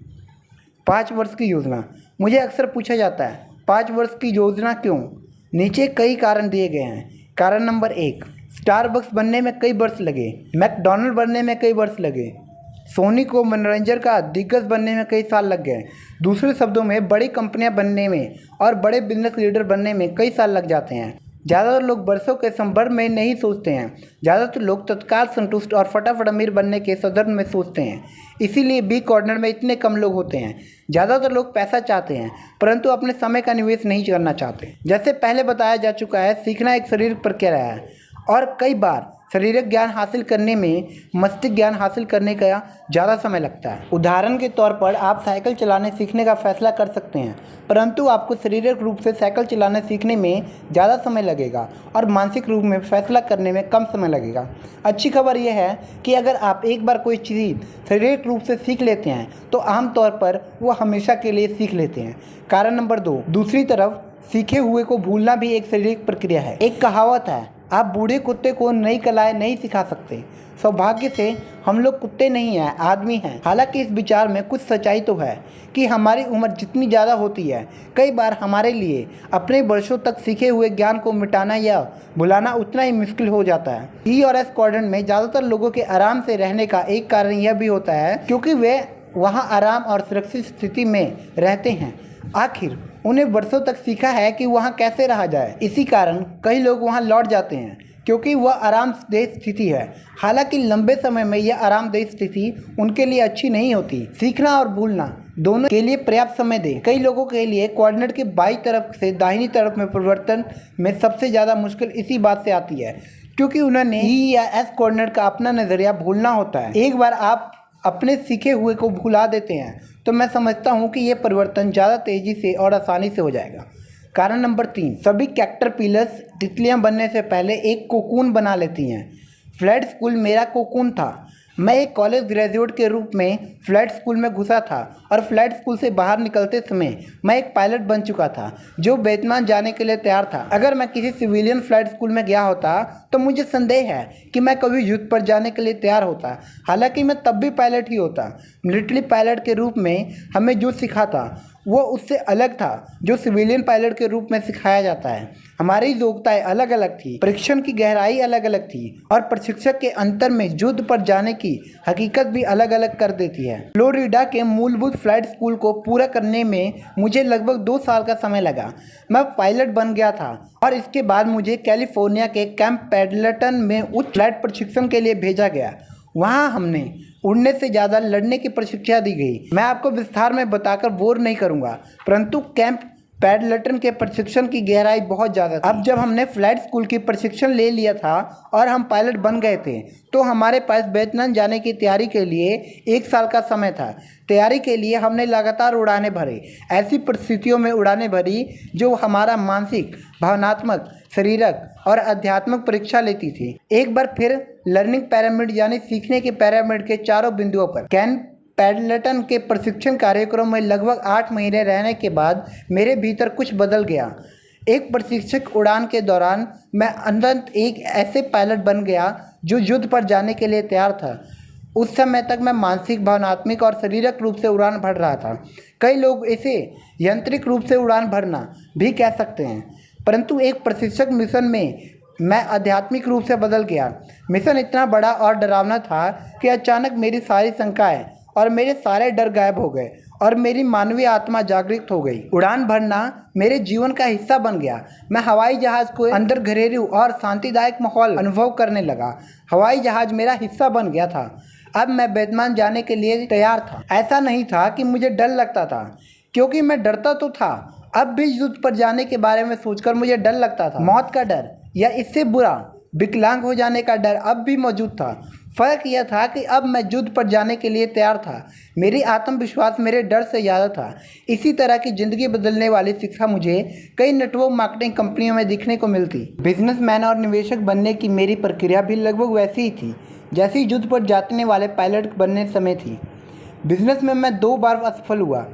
5 वर्ष की योजना। मुझे अक्सर पूछा जाता है 5 वर्ष की योजना क्यों? नीचे कई कारण दिए गए हैं। कारण नंबर 1, स्टारबक्स बनने में कई वर्ष लगे, मैकडॉनल्ड बनने में कई वर्ष लगे, सोनी को मनोरंजन का दिग्गज बनने में कई साल लग गए। दूसरे शब्दों में बड़ी कंपनियां बनने में और बड़े बिजनेस लीडर बनने में कई साल लग जाते हैं। ज़्यादातर लोग वर्षों के संदर्भ में नहीं सोचते हैं। ज़्यादातर लोग तत्काल संतुष्ट और फटाफट अमीर बनने के संदर्भ में सोचते हैं। इसीलिए बी कोऑर्डिनेट में इतने कम लोग होते हैं। ज़्यादातर लोग पैसा चाहते हैं परंतु अपने समय का निवेश नहीं करना चाहते। जैसे पहले बताया जा चुका है, सीखना एक शारीरिक प्रक्रिया है और कई बार शारीरिक ज्ञान हासिल करने में मस्तिष्क ज्ञान हासिल करने का ज़्यादा समय लगता है। उदाहरण के तौर पर आप साइकिल चलाने सीखने का फैसला कर सकते हैं परंतु आपको शारीरिक रूप से साइकिल चलाना सीखने में ज़्यादा समय लगेगा और मानसिक रूप में फैसला करने में कम समय लगेगा। अच्छी खबर यह है कि अगर आप एक बार कोई चीज़ शारीरिक रूप से सीख लेते हैं तो आमतौर पर वो हमेशा के लिए सीख लेते हैं। कारण नंबर 2, दूसरी तरफ सीखे हुए को भूलना भी एक शारीरिक प्रक्रिया है। एक कहावत है, आप बूढ़े कुत्ते को नई कलाएं नहीं सिखा सकते। सौभाग्य से हम लोग कुत्ते नहीं हैं, आदमी हैं। हालांकि इस विचार में कुछ सच्चाई तो है कि हमारी उम्र जितनी ज़्यादा होती है, कई बार हमारे लिए अपने वर्षों तक सीखे हुए ज्ञान को मिटाना या भुलाना उतना ही मुश्किल हो जाता है। ई और एस कोऑर्डिनेट में ज़्यादातर लोगों के आराम से रहने का एक कारण यह भी होता है क्योंकि वे वहाँ आराम और सुरक्षित स्थिति में रहते हैं। आखिर उन्हें वर्षों तक सीखा है कि वहाँ कैसे रहा जाए। इसी कारण कई लोग वहाँ लौट जाते हैं क्योंकि वह आरामदेह स्थिति है। हालांकि लंबे समय में यह आरामदेह स्थिति उनके लिए अच्छी नहीं होती। सीखना और भूलना दोनों के लिए पर्याप्त समय दें। कई लोगों के लिए कोऑर्डिनेट के बाईं तरफ से दाहिनी तरफ में परिवर्तन में सबसे ज़्यादा मुश्किल इसी बात से आती है क्योंकि उन्होंने ई या एस कोऑर्डिनेट का अपना नज़रिया भूलना होता है। एक बार आप अपने सीखे हुए को भुला देते हैं तो मैं समझता हूँ कि यह परिवर्तन ज़्यादा तेज़ी से और आसानी से हो जाएगा। कारण नंबर 3, सभी कैटरपिलर्स तितलियाँ बनने से पहले एक कोकून बना लेती हैं। फ्लैट स्कूल मेरा कोकून था। मैं एक कॉलेज ग्रेजुएट के रूप में फ्लैट स्कूल में घुसा था और फ्लैट स्कूल से बाहर निकलते समय मैं एक पायलट बन चुका था जो वियतनाम जाने के लिए तैयार था। अगर मैं किसी सिविलियन फ्लैट स्कूल में गया होता तो मुझे संदेह है कि मैं कभी युद्ध पर जाने के लिए तैयार होता। हालांकि मैं तब भी पायलट ही होता। मिलिट्री पायलट के रूप में हमें जो सीखा था वो उससे अलग था जो सिविलियन पायलट के रूप में सिखाया जाता है। हमारी योग्यताएं अलग अलग थी, परीक्षण की गहराई अलग अलग थी और प्रशिक्षक के अंतर में युद्ध पर जाने की हकीकत भी अलग अलग कर देती है। फ्लोरिडा के मूलभूत फ्लाइट स्कूल को पूरा करने में मुझे लगभग 2 साल का समय लगा। मैं पायलट बन गया था और इसके बाद मुझे कैलिफोर्निया के कैंप पेडलेटन में उच्च फ्लाइट प्रशिक्षण के लिए भेजा गया। वहाँ हमने उड़ने से ज़्यादा लड़ने की प्रशिक्षण दी गई। मैं आपको विस्तार में बताकर बोर नहीं करूँगा परंतु कैंप पेडलेटन के प्रशिक्षण की गहराई बहुत ज़्यादा थी। अब जब हमने फ्लाइट स्कूल की प्रशिक्षण ले लिया था और हम पायलट बन गए थे तो हमारे पास वियतनाम जाने की तैयारी के लिए 1 साल का समय था। तैयारी के लिए हमने लगातार उड़ानें भरी, ऐसी परिस्थितियों में उड़ानें भरी जो हमारा मानसिक, भावनात्मक, शारीरिक और आध्यात्मिक परीक्षा लेती थी। एक बार फिर लर्निंग पिरामिड यानी सीखने के पिरामिड के चारों बिंदुओं पर कैंप पेडलेटन के प्रशिक्षण कार्यक्रम में लगभग 8 महीने रहने के बाद मेरे भीतर कुछ बदल गया। एक प्रशिक्षक उड़ान के दौरान मैं अंततः एक ऐसे पायलट बन गया जो युद्ध पर जाने के लिए तैयार था। उस समय तक मैं मानसिक, भावनात्मक और शारीरिक रूप से उड़ान भर रहा था। कई लोग इसे यांत्रिक रूप से उड़ान भरना भी कह सकते हैं परंतु एक प्रशिक्षक मिशन में मैं आध्यात्मिक रूप से बदल गया। मिशन इतना बड़ा और डरावना था कि अचानक मेरी सारी शंकाएं और मेरे सारे डर गायब हो गए और मेरी मानवीय आत्मा जागृत हो गई। उड़ान भरना मेरे जीवन का हिस्सा बन गया। मैं हवाई जहाज़ को अंदर घरेलू और शांतिदायक माहौल अनुभव करने लगा। हवाई जहाज़ मेरा हिस्सा बन गया था। अब मैं वियतनाम जाने के लिए तैयार था। ऐसा नहीं था कि मुझे डर लगता था क्योंकि मैं डरता तो था। अब भी युद्ध पर जाने के बारे में सोचकर मुझे डर लगता था। मौत का डर या इससे बुरा विकलांग हो जाने का डर अब भी मौजूद था। फ़र्क यह था कि अब मैं युद्ध पर जाने के लिए तैयार था। मेरी आत्मविश्वास मेरे डर से ज़्यादा था। इसी तरह की ज़िंदगी बदलने वाली शिक्षा मुझे कई नेटवर्क मार्केटिंग कंपनियों में दिखने को मिलती। बिजनेसमैन और निवेशक बनने की मेरी प्रक्रिया भी लगभग वैसी ही थी जैसी युद्ध पर जाने वाले पायलट बनने समय थी। बिजनेस में मैं 2 बार असफल हुआ।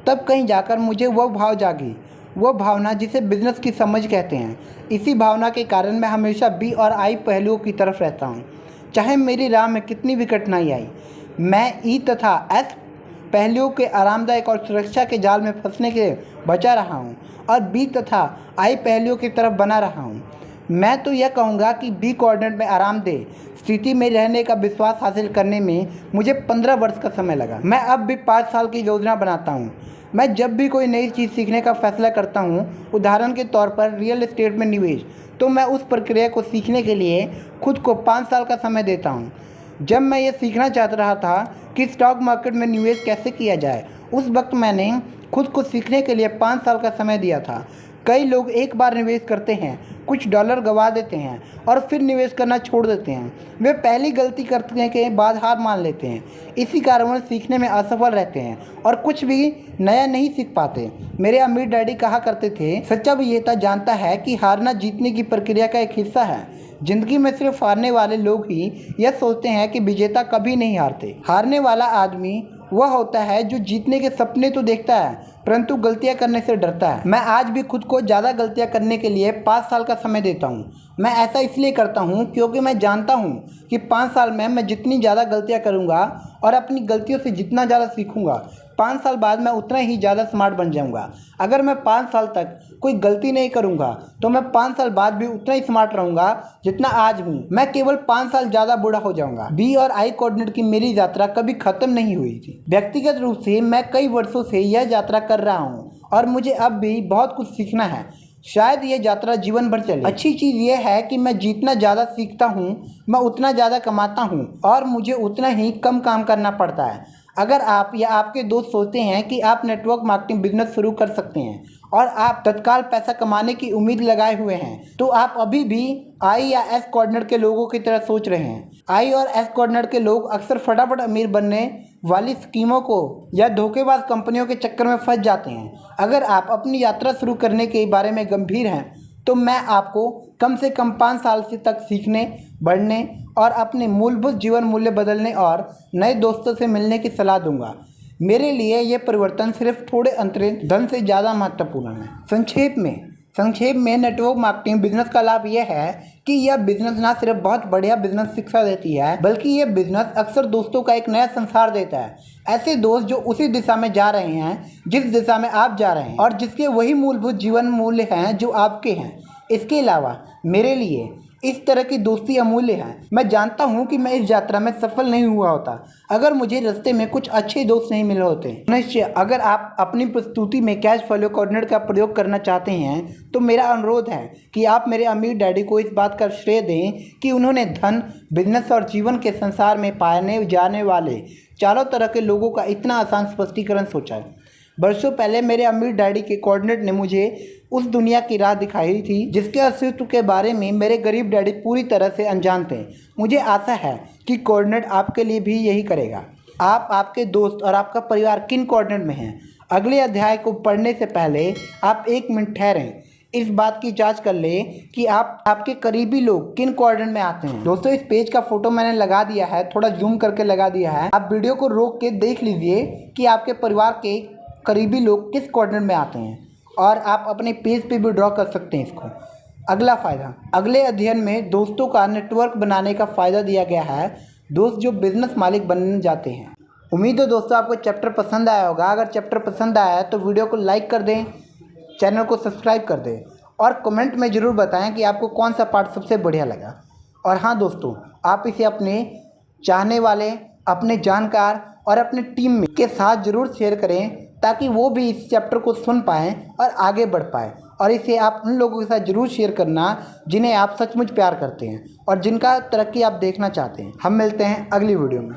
तब कहीं जाकर मुझे वह भाव जागी, वह भावना जिसे बिजनेस की समझ कहते हैं। इसी भावना के कारण मैं हमेशा बी और आई पहलुओं की तरफ रहता हूँ। चाहे मेरी राह में कितनी भी कठिनाई आई, मैं ई तथा एस पहलुओं के आरामदायक और सुरक्षा के जाल में फंसने के बचा रहा हूँ और बी तथा आई पहलुओं की तरफ बना रहा हूँ। मैं तो यह कहूँगा कि बी कोऑर्डिनेट में आरामदेह स्थिति में रहने का विश्वास हासिल करने में मुझे 15 वर्ष का समय लगा। मैं अब भी 5 साल की योजना बनाता हूँ। मैं जब भी कोई नई चीज़ सीखने का फैसला करता हूँ, उदाहरण के तौर पर रियल एस्टेट में निवेश, तो मैं उस प्रक्रिया को सीखने के लिए खुद को 5 साल का समय देता हूँ। जब मैं ये सीखना चाहता रहा था कि स्टॉक मार्केट में निवेश कैसे किया जाए, उस वक्त मैंने खुद को सीखने के लिए 5 साल का समय दिया था। कई लोग एक बार निवेश करते हैं, कुछ डॉलर गंवा देते हैं और फिर निवेश करना छोड़ देते हैं। वे पहली गलती करने के बाद हार मान लेते हैं। इसी कारण सीखने में असफल रहते हैं और कुछ भी नया नहीं सीख पाते। मेरे अमीर डैडी कहा करते थे, सच्चा विजेता जानता है कि हारना जीतने की प्रक्रिया का एक हिस्सा है। जिंदगी में सिर्फ हारने वाले लोग ही यह सोचते हैं कि विजेता कभी नहीं हारते। हारने वाला आदमी वह होता है जो जीतने के सपने तो देखता है परंतु गलतियां करने से डरता है। मैं आज भी खुद को ज़्यादा गलतियां करने के लिए 5 साल का समय देता हूं। मैं ऐसा इसलिए करता हूं क्योंकि मैं जानता हूं कि 5 साल में मैं जितनी ज़्यादा गलतियां करूंगा और अपनी गलतियों से जितना ज़्यादा सीखूंगा, 5 साल बाद मैं उतना ही ज़्यादा स्मार्ट बन जाऊंगा। अगर मैं 5 साल तक कोई गलती नहीं करूंगा तो मैं 5 साल बाद भी उतना ही स्मार्ट रहूंगा जितना आज हूं। मैं केवल 5 साल ज़्यादा बूढ़ा हो जाऊंगा। बी और आई कोऑर्डिनेट की मेरी यात्रा कभी ख़त्म नहीं हुई थी। व्यक्तिगत रूप से मैं कई वर्षों से यह यात्रा कर रहा हूँ और मुझे अब भी बहुत कुछ सीखना है। शायद ये यात्रा जीवन भर चले। अच्छी चीज़ यह है कि मैं जितना ज़्यादा सीखता हूँ, मैं उतना ज़्यादा कमाता हूँ और मुझे उतना ही कम काम करना पड़ता है। अगर आप या आपके दोस्त सोचते हैं कि आप नेटवर्क मार्केटिंग बिजनेस शुरू कर सकते हैं और आप तत्काल पैसा कमाने की उम्मीद लगाए हुए हैं, तो आप अभी भी आई या एस कोऑर्डिनेट के लोगों की तरह सोच रहे हैं। आई और एस कोऑर्डिनेट के लोग अक्सर फटाफट अमीर बनने वाली स्कीमों को या धोखेबाज कंपनियों के चक्कर में फंस जाते हैं। अगर आप अपनी यात्रा शुरू करने के बारे में गंभीर हैं तो मैं आपको कम से कम 5 साल से तक सीखने, बढ़ने और अपने मूलभूत जीवन मूल्य बदलने और नए दोस्तों से मिलने की सलाह दूंगा। मेरे लिए ये परिवर्तन सिर्फ थोड़े अंतरिक्ष धन से ज़्यादा महत्वपूर्ण है। संक्षेप में नेटवर्क मार्केटिंग बिजनेस का लाभ यह है कि यह बिजनेस ना सिर्फ बहुत बढ़िया बिजनेस शिक्षा देती है, बल्कि यह बिजनेस अक्सर दोस्तों का एक नया संसार देता है। ऐसे दोस्त जो उसी दिशा में जा रहे हैं जिस दिशा में आप जा रहे हैं और जिसके वही मूलभूत जीवन मूल्य हैं जो आपके हैं। इसके अलावा मेरे लिए इस तरह की दोस्ती अमूल्य है। मैं जानता हूँ कि मैं इस यात्रा में सफल नहीं हुआ होता अगर मुझे रास्ते में कुछ अच्छे दोस्त नहीं मिले होते। निश्चय अगर आप अपनी प्रस्तुति में कैश फ्लो कोऑर्डिनेट का प्रयोग करना चाहते हैं तो मेरा अनुरोध है कि आप मेरे अमीर डैडी को इस बात का श्रेय दें कि उन्होंने धन, बिजनेस और जीवन के संसार में पाने जाने वाले चारों तरह के लोगों का इतना आसान स्पष्टीकरण सोचा। वर्षों पहले मेरे अमीर डैडी के कोऑर्डिनेट ने मुझे उस दुनिया की राह दिखाई थी जिसके अस्तित्व के बारे में मेरे गरीब डैडी पूरी तरह से अनजान थे। मुझे आशा है कि कोऑर्डिनेट आपके लिए भी यही करेगा। आप, आपके दोस्त और आपका परिवार किन कोऑर्डिनेट में हैं? अगले अध्याय को पढ़ने से पहले आप 1 मिनट ठहरें, इस बात की जांच कर लें कि आपके करीबी लोग किन कोऑर्डिनेट में आते हैं। दोस्तों, इस पेज का फोटो मैंने लगा दिया है, थोड़ा जूम करके लगा दिया है। आप वीडियो को रोक के देख लीजिए कि आपके परिवार के करीबी लोग किस कोऑर्डिनेट में आते हैं और आप अपने पेज पे भी ड्रॉ कर सकते हैं इसको। अगला फ़ायदा, अगले अध्ययन में दोस्तों का नेटवर्क बनाने का फ़ायदा दिया गया है। दोस्त जो बिजनेस मालिक बनने जाते हैं। उम्मीद है दोस्तों आपको चैप्टर पसंद आया होगा। अगर चैप्टर पसंद आया है तो वीडियो को लाइक कर दें, चैनल को सब्सक्राइब कर दें और कमेंट में ज़रूर बताएं कि आपको कौन सा पार्ट सबसे बढ़िया लगा। और हाँ दोस्तों, आप इसे अपने चाहने वाले, अपने जानकार और अपने टीम में के साथ ज़रूर शेयर करें ताकि वो भी इस चैप्टर को सुन पाएँ और आगे बढ़ पाएँ। और इसे आप उन लोगों के साथ ज़रूर शेयर करना जिन्हें आप सचमुच प्यार करते हैं और जिनका तरक्की आप देखना चाहते हैं। हम मिलते हैं अगली वीडियो में।